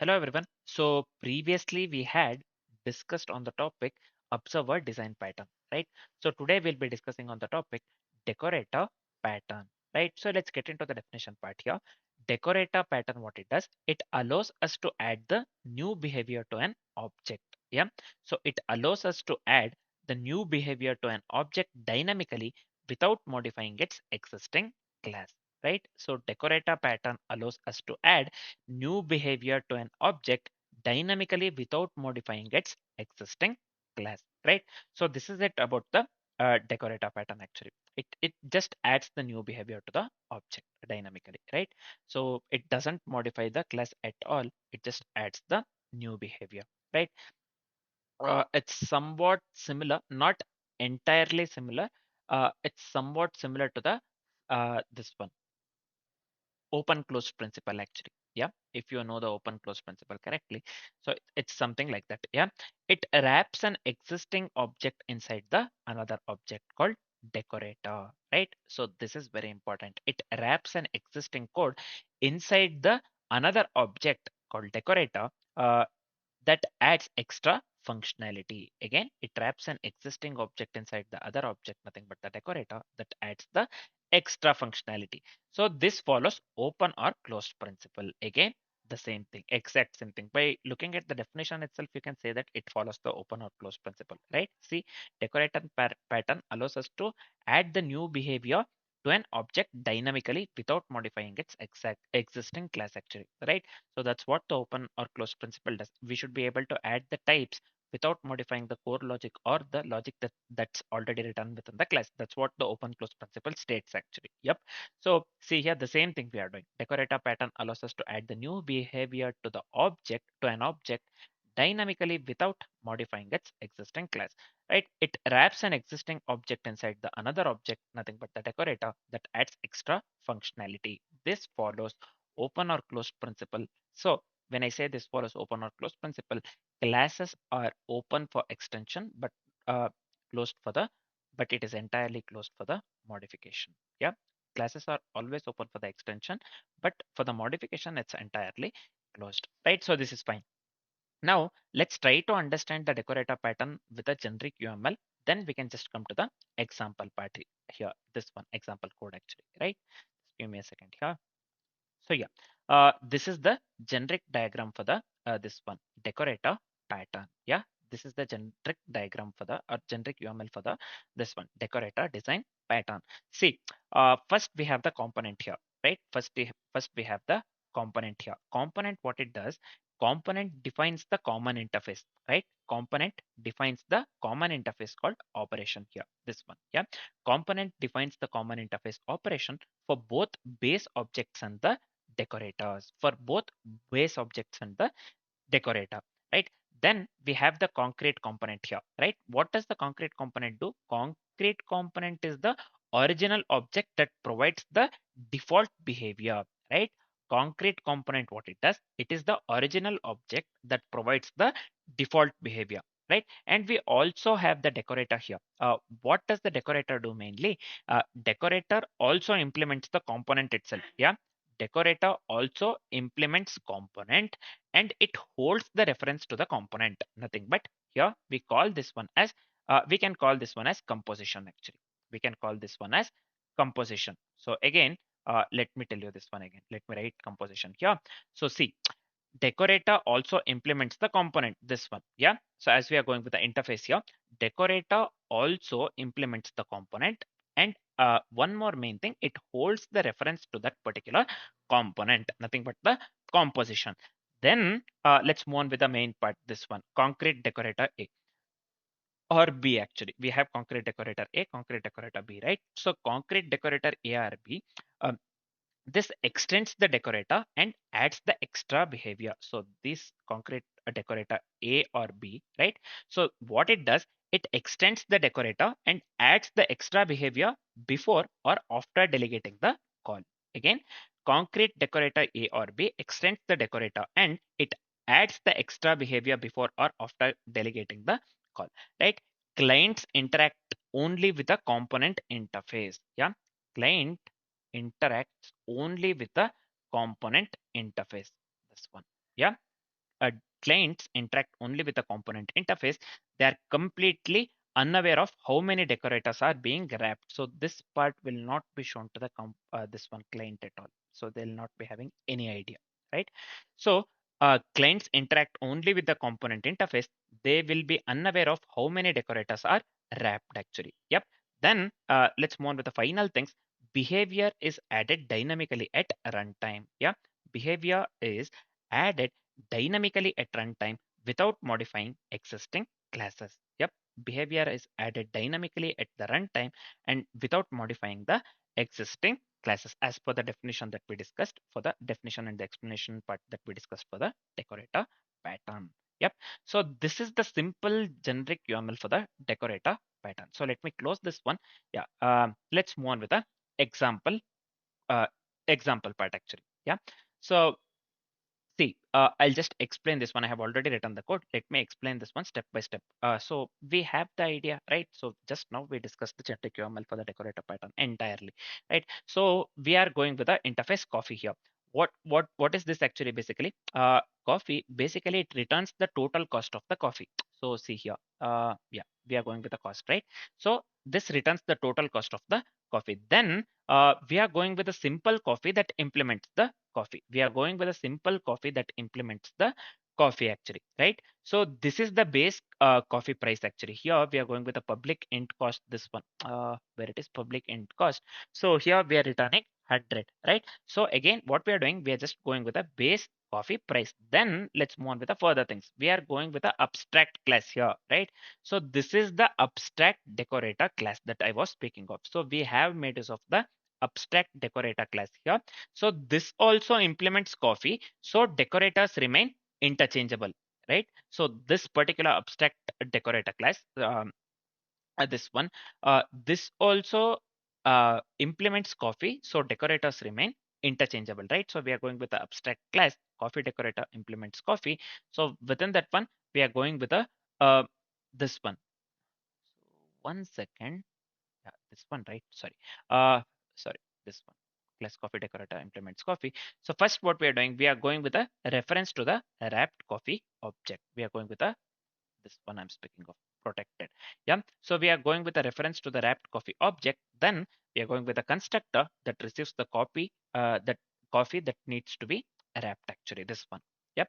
Hello everyone. So previously we had discussed on the topic observer design pattern, right? So today we'll be discussing on the topic decorator pattern, right? So let's get into the definition part here. Decorator pattern, what it does, it allows us to add the new behavior to an object. Yeah. So it allows us to add the new behavior to an object dynamically without modifying its existing class, right? So decorator pattern allows us to add new behavior to an object dynamically without modifying its existing class, right? So this is it about the decorator pattern actually. It just adds the new behavior to the object dynamically, right? So it doesn't modify the class at all. It just adds the new behavior, right? It's somewhat similar, not entirely similar. It's somewhat similar to the this one open closed principle actually. Yeah, if you know the open closed principle correctly, so it's something like that. Yeah, it wraps an existing object inside the another object called decorator, right? So this is very important. It wraps an existing code inside the another object called decorator, that adds extra functionality. Again, it wraps an existing object inside the other object, nothing but the decorator, that adds the extra functionality. So this follows open or closed principle. Again, the same thing, exact same thing. By looking at the definition itself, you can say that it follows the open or closed principle, right? See, decorator pattern allows us to add the new behavior to an object dynamically without modifying its exact existing class actually, right? So that's what the open or closed principle does. We should be able to add the types without modifying the core logic or the logic that's already written within the class. That's what the open close principle states actually. Yep. So see here, the same thing we are doing. Decorator pattern allows us to add the new behavior to the object, to an object dynamically without modifying its existing class, right? It wraps an existing object inside the another object, nothing but the decorator, that adds extra functionality. This follows open or closed principle. So when I say this follows open or closed principle, classes are open for extension, but closed for the, but it is entirely closed for the modification. Yeah, classes are always open for the extension, but for the modification, it's entirely closed, right? So this is fine. Now let's try to understand the decorator pattern with a generic UML. Then we can just come to the example part here. This one example code actually, right? Just give me a second here. So yeah, this is the generic diagram for the this one decorator pattern. Yeah, this is the generic diagram for the or generic UML for the this one decorator design pattern. See, first we have the component here, right? First we have the component here. Component, what it does? Component defines the common interface, right? Component defines the common interface called operation here. This one, yeah. Component defines the common interface operation for both base objects and the decorators, for both base objects and the decorator, right? Then we have the concrete component here, right? What does the concrete component do? Concrete component is the original object that provides the default behavior, right? Concrete component, what it does, it is the original object that provides the default behavior, right? And we also have the decorator here. What does the decorator do mainly? Decorator also implements the component itself. Yeah, decorator also implements component, and it holds the reference to the component, nothing but here we call this one as we can call this one as composition actually. We can call this one as composition. So again, let me tell you this one again. Let me write composition here. So see, decorator also implements the component, this one. Yeah, so as we are going with the interface here, decorator also implements the component, and one more main thing, it holds the reference to that particular component, nothing but the composition. Then let's move on with the main part, this one, concrete decorator A or B actually. We have concrete decorator A, concrete decorator B, right? So concrete decorator A or B, um, this extends the decorator and adds the extra behavior. So this concrete decorator A or B, right? So what it does, it extends the decorator and adds the extra behavior before or after delegating the call. Again, concrete decorator A or B extends the decorator and it adds the extra behavior before or after delegating the call, right? Clients interact only with the component interface. Yeah, client interacts only with the component interface, this one. Yeah, clients interact only with the component interface, they are completely unaware of how many decorators are being wrapped. So this part will not be shown to the this one client at all. So they'll not be having any idea, right? So clients interact only with the component interface. They will be unaware of how many decorators are wrapped actually. Yep. Then let's move on with the final things. Behavior is added dynamically at runtime. Yeah. Behavior is added dynamically at runtime without modifying existing classes. Yep. Behavior is added dynamically at the runtime and without modifying the existing classes as per the definition that we discussed for the definition and the explanation part that we discussed for the decorator pattern. Yep. So this is the simple generic UML for the decorator pattern. So let me close this one. Yeah. Let's move on with the example uh, example part actually. Yeah. So see, I'll just explain this one. I have already written the code. Let me explain this one step by step. So we have the idea, right? So just now we discussed the generic UML for the decorator pattern entirely, right? So we are going with the interface coffee here. What is this actually basically? Coffee basically it returns the total cost of the coffee. So see here, yeah, we are going with the cost, right? So this returns the total cost of the coffee. Then we are going with a simple coffee that implements the coffee. We are going with a simple coffee that implements the coffee actually, right? So this is the base coffee price actually. Here we are going with a public int cost, this one, where it is public int cost. So here we are returning 100, right? So again, what we are doing, we are just going with a base coffee price. Then let's move on with the further things. We are going with the abstract class here, right? So this is the abstract decorator class that I was speaking of. So we have made use of the abstract decorator class here. So this also implements coffee. So decorators remain interchangeable, right? So this particular abstract decorator class, this one, this also implements coffee. So decorators remain interchangeable, right? So we are going with the abstract class. Coffee decorator implements coffee. So within that one, we are going with a this one. So one second. Yeah, this one, right? Sorry. Sorry, this one. Class coffee decorator implements coffee. So first what we are doing, we are going with a reference to the wrapped coffee object. We are going with a this one I'm speaking of protected. Yeah. So we are going with a reference to the wrapped coffee object. Then we are going with a constructor that receives the copy that coffee that needs to be wrapped actually. This one. Yep.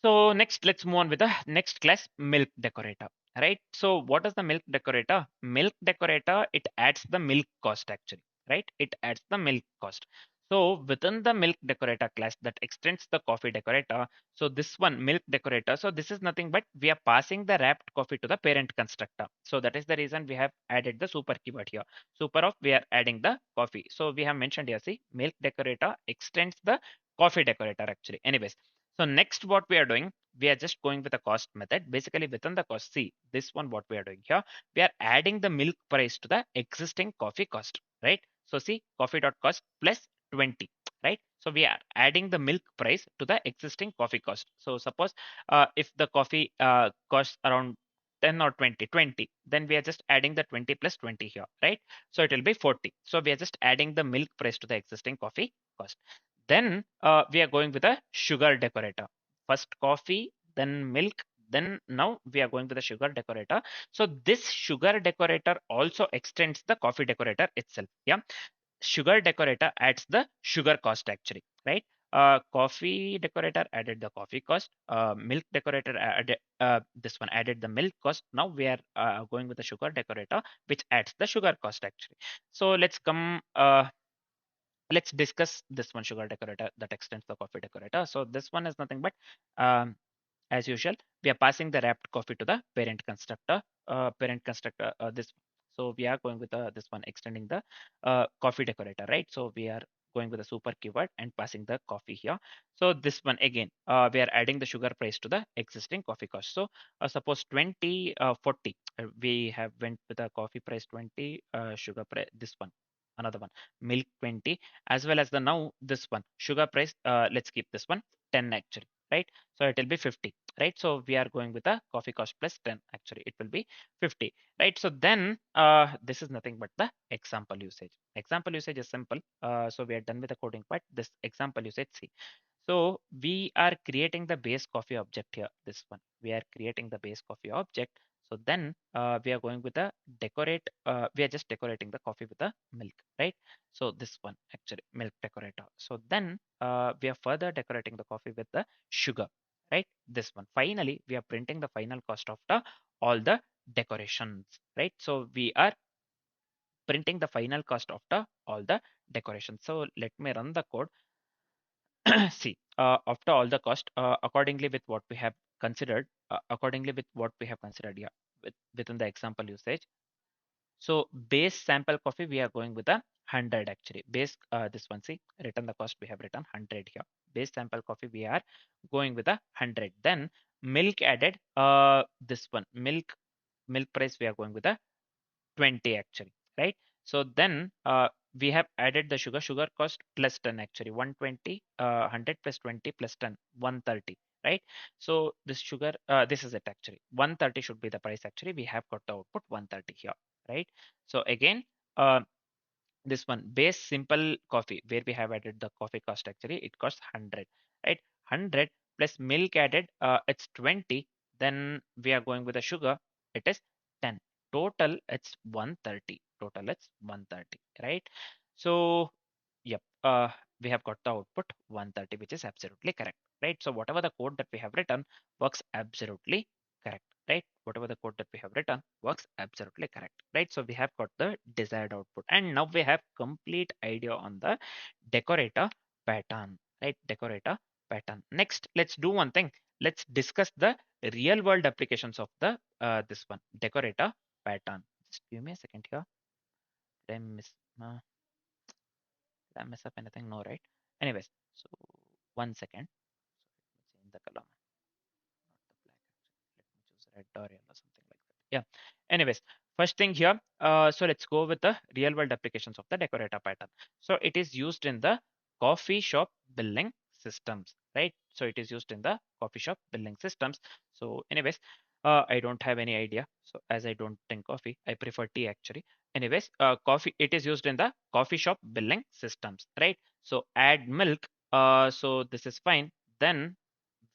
So next, let's move on with the next class, milk decorator, right? So what is the milk decorator? Milk decorator, it adds the milk cost actually, right? It adds the milk cost. So within the milk decorator class that extends the coffee decorator. So this one milk decorator. So this is nothing but we are passing the wrapped coffee to the parent constructor. So that is the reason we have added the super keyword here. Super of we are adding the coffee. So we have mentioned here, see, milk decorator extends the coffee decorator actually. Anyways, so next what we are doing, we are just going with a cost method. Basically within the cost, see this one what we are doing here, we are adding the milk price to the existing coffee cost, right? So see coffee.cost plus 20, right? So we are adding the milk price to the existing coffee cost. So suppose if the coffee costs around 10 or 20, then we are just adding the 20 plus 20 here, right? So it will be 40. So we are just adding the milk price to the existing coffee cost. Then we are going with a sugar decorator. First coffee, then milk, then now we are going with a sugar decorator. So this sugar decorator also extends the coffee decorator itself. Yeah, sugar decorator adds the sugar cost actually, right? Coffee decorator added the coffee cost. Milk decorator added this one added the milk cost. Now we are going with the sugar decorator, which adds the sugar cost actually. So let's come. Let's discuss this one sugar decorator that extends the coffee decorator. So this one is nothing but um, as usual, we are passing the wrapped coffee to the parent constructor this. So we are going with this one extending the coffee decorator, right? So we are going with a super keyword and passing the coffee here. So this one again, we are adding the sugar price to the existing coffee cost. So suppose 20, 40, we have went with a coffee price 20, sugar price, this one, another one, milk 20, as well as the now this one, sugar price, let's keep this one 10 actually, right? So it will be 50, right? So we are going with a coffee cost plus 10 actually, it will be 50, right? So then this is nothing but the example usage. Example usage is simple. So we are done with the coding part. This example usage, see, So we are creating the base coffee object here. This one, we are creating the base coffee object. So then we are going with the decorate. We are just decorating the coffee with the milk, right? So this one actually milk decorator. So then we are further decorating the coffee with the sugar, right? This one. Finally, we are printing the final cost of the all the decorations, right? So we are printing the final cost of the all the decorations. So let me run the code. See, after all the cost, accordingly with what we have considered, yeah, within the example usage. So base sample coffee, we are going with a 100 actually. Base, this one, see, return the cost, we have written 100 here. Base sample coffee, we are going with a 100. Then milk added, this one, milk price, we are going with a 20 actually, right? So then we have added the sugar cost plus 10 actually, 120, 100 plus 20 plus 10, 130, right? So this sugar, this is it actually. 130 should be the price actually. We have got the output 130 here, right? So again, uh, this one base simple coffee where we have added the coffee cost actually it costs 100, right? 100 plus milk added, it's 20. Then we are going with the sugar, it is 10. Total it's 130. Total it's 130, right? So yep, we have got the output 130, which is absolutely correct, right? So whatever the code that we have written works absolutely correct, right? Whatever the code that we have written works absolutely correct, right? So we have got the desired output, and now we have complete idea on the decorator pattern, right? Decorator pattern. Next, let's do one thing. Let's discuss the real world applications of the this one decorator pattern. Just give me a second here. Did I miss? Did I mess up anything? No, right? Anyways, so 1 second. So let me change the color, not the black. Actually. Let me choose red or yellow, something like that. Yeah. Anyways, first thing here. So let's go with the real world applications of the decorator pattern. So it is used in the coffee shop billing systems, right? So it is used in the coffee shop billing systems. So anyways, I don't have any idea. So as I don't drink coffee, I prefer tea actually. Anyways, coffee, it is used in the coffee shop billing systems, right? So add milk. So this is fine. Then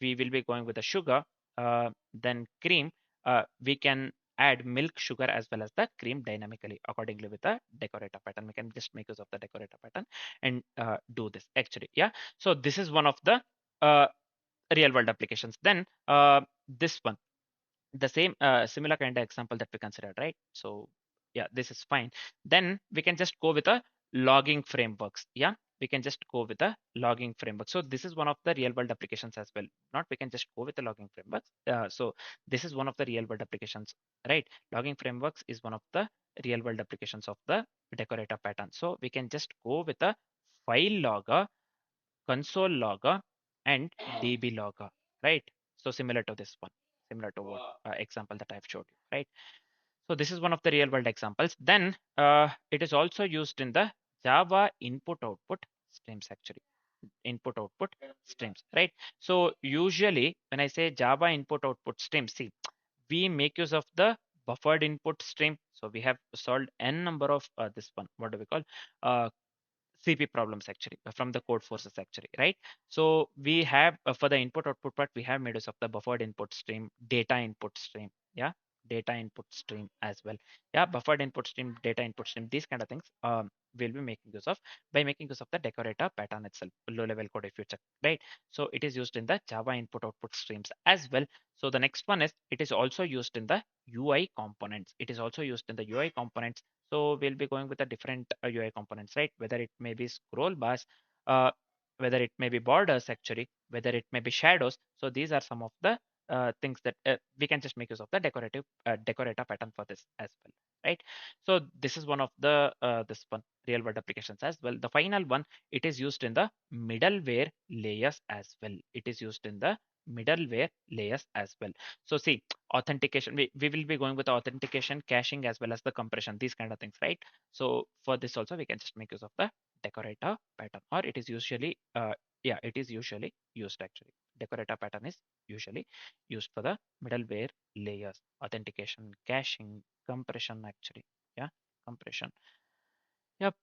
we will be going with the sugar, then cream. We can add milk, sugar, as well as the cream dynamically accordingly with the decorator pattern. We can just make use of the decorator pattern and do this actually. Yeah. So this is one of the uh, real world applications. Then this one, the same similar kind of example that we considered, right? So yeah, this is fine. Then we can just go with a logging frameworks. Yeah, we can just go with a logging framework. So this is one of the real world applications as well. Not we can just go with the logging frameworks. So this is one of the real world applications, right? Logging frameworks is one of the real world applications of the decorator pattern. So we can just go with a file logger, console logger, and db logger, right? So similar to this one, similar to what example that I've showed you, right? So this is one of the real world examples. Then it is also used in the Java input output streams actually. Input output streams, right? So usually when I say Java input output streams, see, we make use of the buffered input stream. So we have solved n number of this one. What do we call? Uh, CP problems actually from the Codeforces actually, right? So we have for the input output part, we have made use of the buffered input stream, data input stream, yeah, data input stream as well, yeah, buffered input stream, data input stream, these kind of things we'll be making use of by making use of the decorator pattern itself, low level code if you check, right? So it is used in the Java input output streams as well. So the next one is it is also used in the UI components. It is also used in the UI components. So we'll be going with the different UI components, right? Whether it may be scroll bars, uh, whether it may be borders actually, whether it may be shadows. So these are some of the things that we can just make use of the decorator pattern for this as well, right? So this is one of the this one real world applications as well. The final one, it is used in the middleware layers as well. It is used in the middleware layers as well. So see, authentication, we will be going with authentication, caching, as well as the compression, these kind of things, right? So for this also we can just make use of the decorator pattern, or it is usually yeah, it is usually used actually. Decorator pattern is usually used for the middleware layers, authentication, caching, compression actually. Yeah, compression. Yep.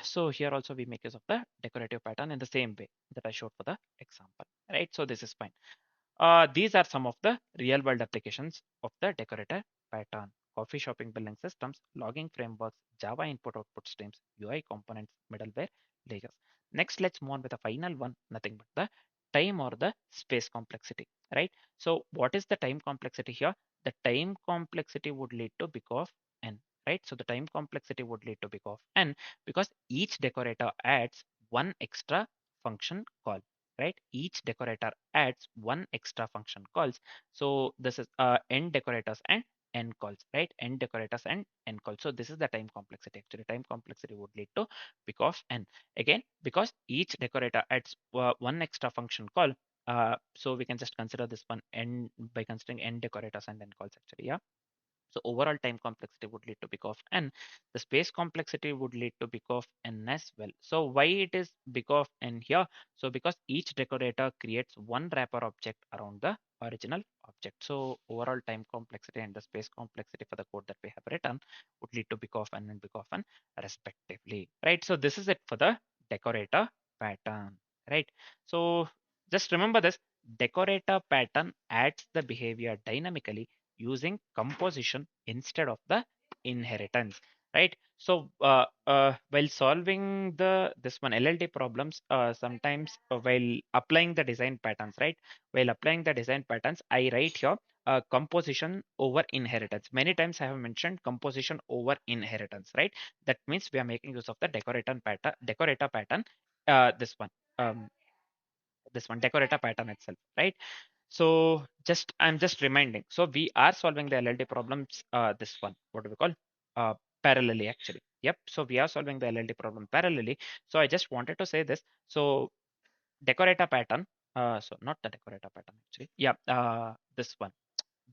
So here also we make use of the decorative pattern in the same way that I showed for the example, right? So this is fine. These are some of the real world applications of the decorator pattern. Coffee shopping billing systems, logging frameworks, Java input output streams, UI components, middleware layers. Next, let's move on with the final one, nothing but the time or the space complexity, right? So what is the time complexity here? The time complexity would lead to big of n, right? So the time complexity would lead to big of n because each decorator adds one extra function call, right? Each decorator adds one extra function calls. So this is end decorators and end calls, right? End decorators and end calls. So this is the time complexity. Actually, time complexity would lead to big of n. Again, because each decorator adds one extra function call. So we can just consider this one end by considering end decorators and end calls actually. Yeah. So overall time complexity would lead to big of n. The space complexity would lead to big of n as well. So why it is big of n here? So because each decorator creates one wrapper object around the original object. So overall time complexity and the space complexity for the code that we have written would lead to big of n and big of n respectively. Right. So this is it for the decorator pattern. Right. So just remember this decorator pattern adds the behavior dynamically using composition instead of the inheritance, right? So while solving the this one LLD problems, sometimes while applying the design patterns, right? While applying the design patterns, I write here composition over inheritance. Many times I have mentioned composition over inheritance, right? That means we are making use of the decorator pattern. This one. This one decorator pattern itself, right? So just I'm just reminding. So we are solving the LLD problems. This one, what do we call? Parallelly, actually. Yep. So we are solving the LLD problem parallelly. So I just wanted to say this. So decorator pattern. So not the decorator pattern actually. Yeah. This one.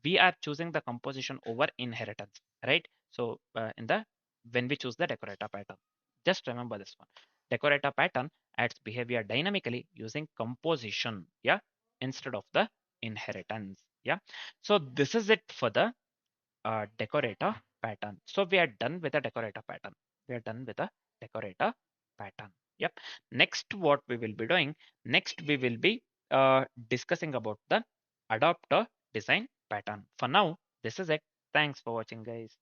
We are choosing the composition over inheritance, right? So in the when we choose the decorator pattern, just remember this one. Decorator pattern adds behavior dynamically using composition, yeah, instead of the inheritance, yeah. So this is it for the decorator pattern. So we are done with the decorator pattern. We are done with the decorator pattern. Yep. Next, what we will be doing, next we will be discussing about the adapter design pattern. For now, this is it. Thanks for watching, guys.